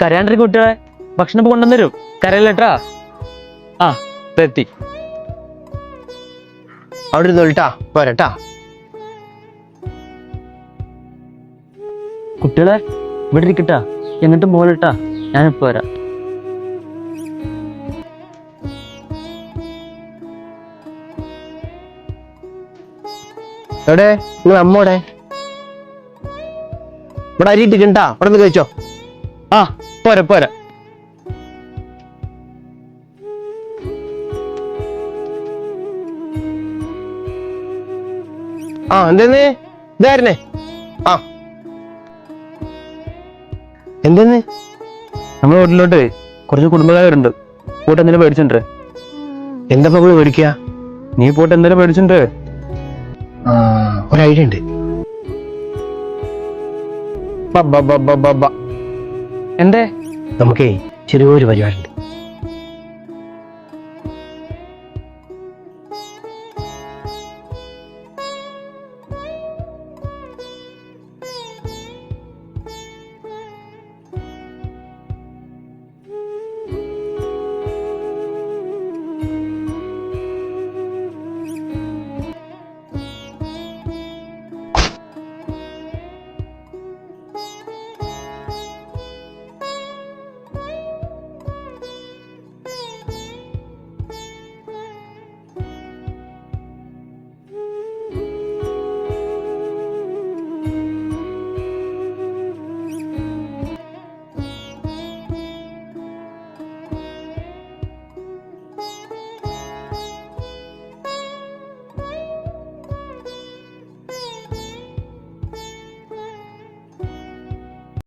കരയാണ്ടിരിക്കും കുട്ടികളെ, ഭക്ഷണം കൊണ്ടുവന്നു തരും, കരയില്ലട്ടാ. ആ എത്തി. അവിടെ ഇരുന്നോളിട്ടാ, പോരട്ടാ. കുട്ടികളെ ഇവിടെ ഇരിക്കട്ടാ, എങ്ങോട്ടും പോകലട്ടാ, ഞാനിപ്പോ വരാം. എവിടെ നിങ്ങൾ അമ്മോടെ? ഇവിടെ അരി ഇട്ടിട്ടാ, ഇവിടെ നിന്ന് കഴിച്ചോ. ആ പോരാ പോരാ. ആ എന്തേന്ന് ഇതായിരുന്നേ? ആ എന്തേന്ന്? നമ്മുടെ വീട്ടിലോട്ട് കുറച്ച് കുടുംബക്കാരുണ്ട്, പോട്ട് എന്തെങ്കിലും മേടിച്ചിട്ടുണ്ട്. എന്താ പോയി മേടിക്കുക? നീ പോട്ട് എന്തെങ്കിലും മേടിച്ചിട്ടുണ്ട്. ഒരു ഐഡിയ ഉണ്ട്. എന്തേ? നമുക്കേ ചെറിയൊരു പരിപാടി ഉണ്ട്.